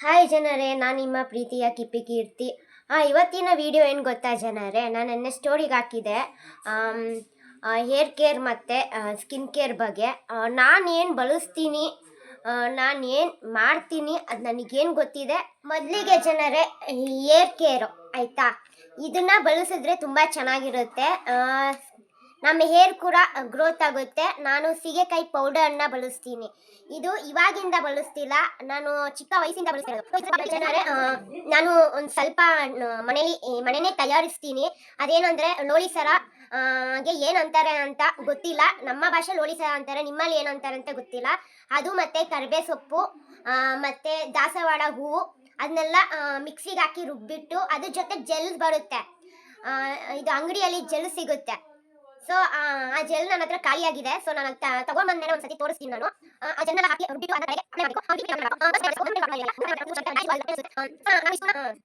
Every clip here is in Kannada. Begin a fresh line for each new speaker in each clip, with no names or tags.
ಹಾಯ್ ಜನರೇ, ನಾನು ನಿಮ್ಮ ಪ್ರೀತಿಯ ಕಿಪ್ಪಿ ಕೀರ್ತಿ. ಇವತ್ತಿನ ವಿಡಿಯೋ ಏನು ಗೊತ್ತಾ ಜನರೇ, ನಾನು ನನ್ನ ಸ್ಟೋರಿಗೆ ಹಾಕಿದೆ ಹೇರ್ ಕೇರ್ ಮತ್ತು ಸ್ಕಿನ್ ಕೇರ್ ಬಗ್ಗೆ. ನಾನು ಏನು ಬಳಸ್ತೀನಿ, ನಾನು ಏನು ಮಾಡ್ತೀನಿ, ಅದು ನನಗೇನು ಗೊತ್ತಿದೆ. ಮೊದಲಿಗೆ ಜನರೇ, ಹೇರ್ ಕೇರು ಆಯಿತಾ, ಇದನ್ನು ಬಳಸಿದ್ರೆ ತುಂಬ ಚೆನ್ನಾಗಿರುತ್ತೆ. ನಮ್ಮ ಹೇರ್ ಕೂಡ ಗ್ರೋತ್ ಆಗುತ್ತೆ. ನಾನು ಸೀಗೆಕಾಯಿ ಪೌಡರ್ನ ಬಳಸ್ತೀನಿ. ಇದು ಇವಾಗಿಂದ ಬಳಸ್ತಿಲ್ಲ, ನಾನು ಚಿಕ್ಕ ವಯಸ್ಸಿಂದ ಬಳಸ್ತಿರೋದು. ಜನರೇ, ನಾನು ಒಂದು ಸ್ವಲ್ಪ ಮನೆಯೇ ತಯಾರಿಸ್ತೀನಿ. ಅದೇನಂದರೆ ಲೋಳಿ ಸರ ಗೆ ಏನಂತಾರೆ ಅಂತ ಗೊತ್ತಿಲ್ಲ. ನಮ್ಮ ಭಾಷೆ ಲೋಳಿ ಸರ ಅಂತಾರೆ, ನಿಮ್ಮಲ್ಲಿ ಏನಂತಾರೆ ಅಂತ ಗೊತ್ತಿಲ್ಲ. ಅದು ಮತ್ತು ಕರಿಬೇ ಸೊಪ್ಪು ಮತ್ತು ದಾಸವಾಳ ಹೂವು, ಅದನ್ನೆಲ್ಲ ಮಿಕ್ಸಿಗೆ ಹಾಕಿ ರುಬ್ಬಿಟ್ಟು ಅದ್ರ ಜೊತೆ ಜೆಲ್ ಬರುತ್ತೆ. ಇದು ಅಂಗಡಿಯಲ್ಲಿ ಜೆಲ್ ಸಿಗುತ್ತೆ. ಸೊ ಆ ಜೆಲ್ ನನ್ನ ಹತ್ರ ಖಾಲಿಯಾಗಿದೆ. ಸೊ ನಾನು ತಗೊಂಡ್ಬಂದ್ಮೇಲೆ ಒಂದ್ಸತಿ ತೋರಿಸ್ತೀನಿ. ನಾನು ಆ ಜೆಲ್ನೆಲ್ಲ ಹಾಕಿ ರುಬ್ಬಿಟ್ಟು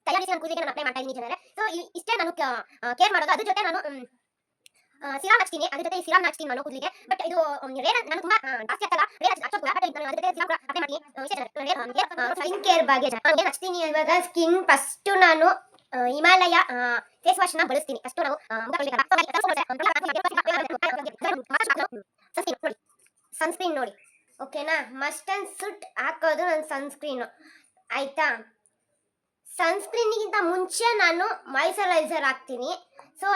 ತಯಾರಿಸಿ ನನ್ನ ಕೂದಲಿಗೆ ನಾನು ಅಪ್ಲೈ ಮಾಡ್ತಾ ಇದ್ದೀನಿ ಜನರೇ. ಸೊ ಇಷ್ಟೇ ನಾನು ಕೇರ್ ಮಾಡೋದು. ಅದ್ರ ಜೊತೆ ನಾನು ಸಿರಾಮ್ ಹಚ್ತೀನಿ. ಅದ್ರ ಜೊತೆ ಸಿರಾಮ್ ಹಚ್ತೀನಿ ನಾನು ಕೂದಲಿಗೆ. ಬಟ್ ಇದು ರೇರ್, ನಾನು ತುಂಬಾ ಜಾಸ್ತಿ ಆಗ್ತಲ್ಲ, ರೇರ್ ಹಚ್ಚೋದು. ಬಟ್ ನಾನು ಅದ್ರ ಜೊತೆ ಸಿರಾಮ್ ಅಪ್ಲೈ ಮಾಡಿ ಸ್ಕಿನ್ ಕೇರ್ ಬಗ್ಗೆ ಏನು ಹಚ್ತೀನಿ. ಇವಾಗ ಸ್ಕಿನ್ ಫಸ್ಟ್ ನಾನು ಹಿಮಾಲಯ ಫೇಸ್ ವಾಶ್ ನ ಬಳಸ್ತೀನಿ. ಫಸ್ಟ್ ನಾವು ಸನ್ಸ್ಕ್ರೀನ್ ನೋಡಿ, ಓಕೆನಾ. ಮಸ್ಟ್ ಅಂಡ್ ಸುಟ್ ಹಾಕೋದು ನನ್ನ ಸನ್ಸ್ಕ್ರೀನು, ಆಯ್ತಾ. ಸನ್ಸ್ಕ್ರೀನ್ಗಿಂತ ಮುಂಚೆ ನಾನು ಮಾಯಿಶ್ಚರೈಸರ್ ಹಾಕ್ತೀನಿ. ಸೊ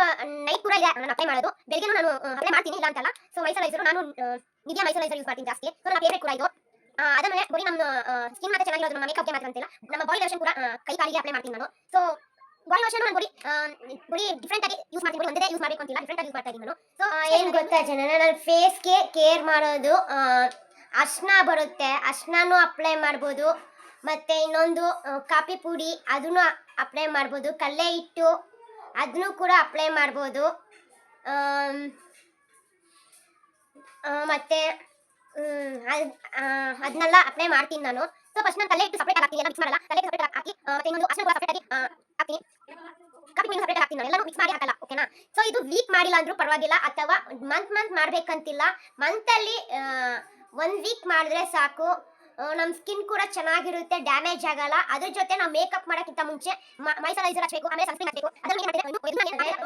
ನೈಟ್ ಕೂಡ ಇದೆ ನಾನು ಅಪ್ಲೈ ಮಾಡೋದು. ಬೆಳಗ್ಗೆ ನಾನು ಅಪ್ಲೈ ಮಾಡ್ತೀನಿ, ಇಲ್ಲ ಅಂತಲ್ಲ. ಸೊ ಮಾಯಿಶ್ಚರೈಸರ್ ನಾನು ನಿವಿಯಾ ಮಾಯಿಶ್ಚರೈಸರ್ ಯೂಸ್ ಮಾಡ್ತೀನಿ ಜಾಸ್ತಿ. ಸೊ ನನ್ನ ಫೇವರೇಟ್ ಕೂಡ ಇದು. ಅದಾದ್ಮೇಲೆ ಬರೀ ನಮ್ಮ ಸ್ಕಿನ್ ಮಾತ್ರ ಚೆನ್ನಾಗಿರೋದು, ನಮ್ಮ ಮೇಕಪ್ಗೆ ಮಾತ್ರ ಅಂತಿಲ್ಲ, ನಮ್ಮ ಬಾಡಿ ಲೋಷನ್ ಕೂಡ ಕೈ ಕಾಲಿಗೆ ಅಪ್ಲೈ ಮಾಡ್ತೀನಿ ನಾನು. ಸೊ ಬಾಡಿ ಲೋಷನ್ ನಾನು ಬರೀ ಡಿಫ್ರೆಂಟ್ ಆಗಿ ಯೂಸ್ ಮಾಡ್ತೀನಿ, ಒಂದೇ ಯೂಸ್ ಮಾಡಬೇಕು ಅಂತಿಲ್ಲ, ಡಿಫ್ರೆಂಟ್ ಆಗಿ ಯೂಸ್ ಮಾಡ್ತಾ ಇದ್ದೀನಿ ನಾನು. ಸೊ ಏನು ಗೊತ್ತಾ ಜನರೇ, ನಾನು ಫೇಸ್ಗೆ ಕೇರ್ ಮಾಡೋದು ಅರ್ಶಿನ ಬರುತ್ತೆ, ಅರ್ಶಿನೂ ಅಪ್ಲೈ ಮಾಡ್ಬೋದು. ಮತ್ತು ಇನ್ನೊಂದು ಕಾಫಿ ಪುಡಿ, ಅದನ್ನು ಅಪ್ಲೈ ಮಾಡ್ಬೋದು. ಕಡಲೆ ಹಿಟ್ಟು, ಅದನ್ನು ಕೂಡ ಅಪ್ಲೈ ಮಾಡ್ಬೋದು. ಮತ್ತು ಅದನ್ನೆಲ್ಲ ಅಪ್ಲೈ ಮಾಡ್ತೀನಿ ನಾನು. ಸೊ ಫಸ್ಟ್ ನಾನು ಕಡಲೆ ಹಿಟ್ಟು ಸಪ್ರೇಟ್ ಹಾಕ್ತೀನಿ, ಎಲ್ಲ ಮಿಕ್ಸ್ ಮಾಡಲ್ಲ. ಕಡಲೆ ಹಿಟ್ಟು ಸಪ್ರೇಟ್ ಹಾಕಿ ಮತ್ತೆ ಇನ್ನೊಂದು ಅರ್ಶಿನ ಕೂಡ ಸಪ್ರೇಟ್ ಆಗಿ ಹಾಕ್ತೀನಿ. ಕಾಫಿ ಪುಡಿ ಸಪ್ರೇಟ್ ಹಾಕ್ತೀನಿ ನಾನು, ಎಲ್ಲನೂ ಮಿಕ್ಸ್ ಮಾಡಿ ಹಾಕಲ್ಲ, ಓಕೆನಾ. ಸೊ ಇದು ವೀಕ್ ಮಾಡಿಲ್ಲ ಅಂದ್ರೂ ಪರವಾಗಿಲ್ಲ, ಅಥವಾ ಮಂತ್ ಮಾಡ್ಬೇಕಂತಿಲ್ಲ. ಮಂತಲ್ಲಿ 1 ವೀಕ್ ಮಾಡಿದ್ರೆ ಸಾಕು. ನಮ್ಮ ಸ್ಕಿನ್ ಕೂಡ ಚೆನ್ನಾಗಿರುತ್ತೆ, ಡ್ಯಾಮೇಜ್ ಆಗಲ್ಲ. ಅದ್ರ ಜೊತೆ ನಾವು ಮೇಕಪ್ ಮಾಡೋಕ್ಕಿಂತ ಮುಂಚೆ ಮಾಯಿಶ್ಚರೈಸರ್ ಹಚ್ಚಬೇಕು, ಆಮೇಲೆ ಸನ್ಸ್ಕ್ರೀನ್ ಹಚ್ಚಬೇಕು.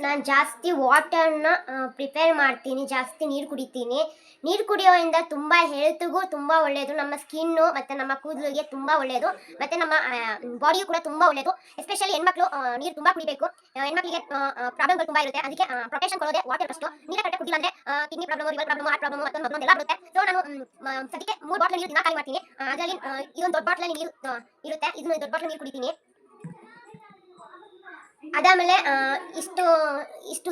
ನಾನು ಜಾಸ್ತಿ ವಾಟರ್ನ ಪ್ರಿಪೇರ್ ಮಾಡ್ತೀನಿ, ಜಾಸ್ತಿ ನೀರು ಕುಡಿತೀನಿ. ನೀರು ಕುಡಿಯೋದ್ರಿಂದ ತುಂಬ ಹೆಲ್ತ್ಗೂ ತುಂಬ ಒಳ್ಳೆಯದು. ನಮ್ಮ ಸ್ಕಿನ್ನು ಮತ್ತು ನಮ್ಮ ಕೂದಲಿಗೆ ತುಂಬ ಒಳ್ಳೆಯದು, ಮತ್ತು ನಮ್ಮ ಬಾಡಿಗೂ ಕೂಡ ತುಂಬ ಒಳ್ಳೆಯದು. ಎಸ್ಪೆಷಲಿ ಹೆಣ್ಮಕ್ಳು ನೀರು ತುಂಬ ಕುಡಿಬೇಕು. ಹೆಣ್ಮಕ್ಳಿಗೆ ಪ್ರಾಬ್ಲಮ್ಗಳು ತುಂಬ ಇರುತ್ತೆ, ಅದಕ್ಕೆ ಪ್ರೊಟೆಕ್ಷನ್ ಕೊಡೋದೇ ವಾಟರ್ ಅಷ್ಟು. ನೀರು ಕರೆಕ್ಟಾಗಿ ಕುಡಿಲ್ಲ ಅಂದರೆ kidney problem, liver problem, heart problem, ಮತ್ತೊಂದು ಎಲ್ಲ ಬರುತ್ತೆ. ಸೊ ನಾನು ಸದ್ಯಕ್ಕೆ 3 ಬಾಟ್ಲ್ ನೀರು ದಿನ ಖಾಲಿ ಮಾಡ್ತೀನಿ. ಅದರಲ್ಲಿ ಇದೊಂದು ದೊಡ್ಡ ಬಾಟ್ಲಲ್ಲಿ ನೀರು ಇರುತ್ತೆ, ಇದನ್ನ ದೊಡ್ಡ ಬಾಟ್ಲ್ ನೀರು ಕುಡಿತೀನಿ. ಅದಾದಮೇಲೆ ಇಷ್ಟು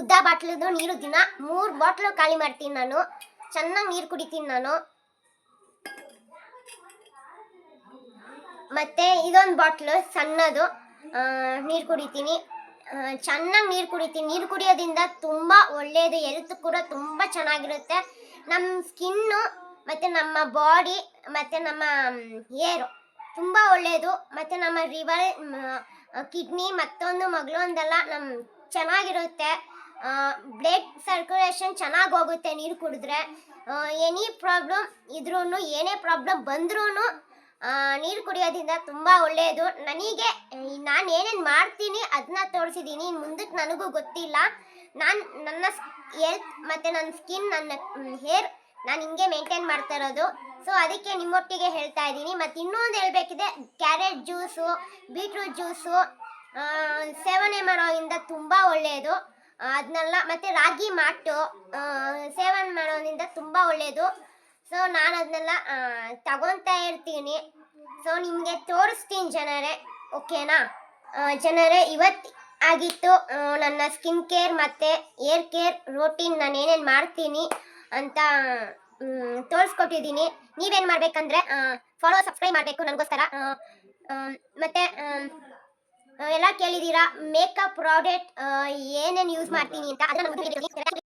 ಉದ್ದ ಬಾಟ್ಲದ್ದು ನೀರು ದಿನ 3 ಬಾಟ್ಲು ಖಾಲಿ ಮಾಡ್ತೀನಿ ನಾನು. ಚೆನ್ನಾಗಿ ನೀರು ಕುಡಿತೀನಿ ನಾನು. ಮತ್ತು ಇದೊಂದು ಬಾಟ್ಲು ಸಣ್ಣದು ನೀರು ಕುಡಿತೀನಿ. ಚೆನ್ನಾಗಿ ನೀರು ಕುಡಿತೀನಿ. ನೀರು ಕುಡಿಯೋದ್ರಿಂದ ತುಂಬ ಒಳ್ಳೆಯದು, ಹೆಲ್ತ್ ಕೂಡ ತುಂಬ ಚೆನ್ನಾಗಿರುತ್ತೆ. ನಮ್ಮ ಸ್ಕಿನ್ನು ಮತ್ತು ನಮ್ಮ ಬಾಡಿ ಮತ್ತು ನಮ್ಮ ಹೇರು ತುಂಬ ಒಳ್ಳೆಯದು. ಮತ್ತು ನಮ್ಮ ಲಿವರ್, ಕಿಡ್ನಿ, ಮತ್ತೊಂದು ಮಗಳೊಂದೆಲ್ಲ ಚೆನ್ನಾಗಿರುತ್ತೆ. ಬ್ಲಡ್ ಸರ್ಕ್ಯುಲೇಷನ್ ಚೆನ್ನಾಗಿ ಹೋಗುತ್ತೆ ನೀರು ಕುಡಿದ್ರೆ. ಎನಿ ಪ್ರಾಬ್ಲಮ್ ಇದ್ರೂ, ಏನೇ ಪ್ರಾಬ್ಲಮ್ ಬಂದ್ರೂ ನೀರು ಕುಡಿಯೋದ್ರಿಂದ ತುಂಬ ಒಳ್ಳೆಯದು. ನನಗೆ ನಾನು ಏನೇನು ಮಾಡ್ತೀನಿ ಅದನ್ನ ತೋರಿಸಿದ್ದೀನಿ. ಮುಂದಕ್ಕೆ ನನಗೂ ಗೊತ್ತಿಲ್ಲ. ನನ್ನ ಹೆಲ್ತ್ ಮತ್ತು ನನ್ನ ಸ್ಕಿನ್, ನನ್ನ ಹೇರ್ ನಾನು ಹಿಂಗೆ ಮೇಂಟೈನ್ ಮಾಡ್ತಾ ಇರೋದು. ಸೊ ಅದಕ್ಕೆ ನಿಮ್ಮೊಟ್ಟಿಗೆ ಹೇಳ್ತಾ ಇದ್ದೀನಿ. ಮತ್ತು ಇನ್ನೊಂದು ಹೇಳಬೇಕಿದೆ, ಕ್ಯಾರೆಟ್ ಜ್ಯೂಸು, ಬೀಟ್ರೂಟ್ ಜ್ಯೂಸು ಸೇವನೆ ಮಾಡೋದ್ರಿಂದ ತುಂಬ ಒಳ್ಳೆಯದು. ಅದನ್ನೆಲ್ಲ ಮತ್ತು ರಾಗಿ ಮಾಟು ಸೇವನೆ ಮಾಡೋದ್ರಿಂದ ತುಂಬ ಒಳ್ಳೆಯದು. ಸೊ ನಾನು ಅದನ್ನೆಲ್ಲ ತಗೊತಾ ಇರ್ತೀನಿ. ಸೊ ನಿಮಗೆ ತೋರಿಸ್ತೀನಿ ಜನರೇ, ಓಕೆನಾ. ಜನರೇ, ಇವತ್ತು ಆಗಿತ್ತು ನನ್ನ ಸ್ಕಿನ್ ಕೇರ್ ಮತ್ತು ಹೇರ್ ಕೇರ್ ರೋಟೀನ್, ನಾನು ಏನೇನು ಮಾಡ್ತೀನಿ ಅಂತ ತೋರಿಸ್ಕೊಟ್ಟಿದ್ದೀನಿ. ನೀವೇನು ಮಾಡಬೇಕಂದ್ರೆ ಫಾಲೋ, ಸಬ್ಸ್ಕ್ರೈಬ್ ಮಾಡಬೇಕು ನನಗೋಸ್ಕರ. ಮತ್ತು ಎಲ್ಲ ಕೇಳಿದ್ದೀರಾ ಮೇಕಪ್ ಪ್ರಾಡಕ್ಟ್ ಏನೇನು ಯೂಸ್ ಮಾಡ್ತೀನಿ ಅಂತ, ಅದನ್ನು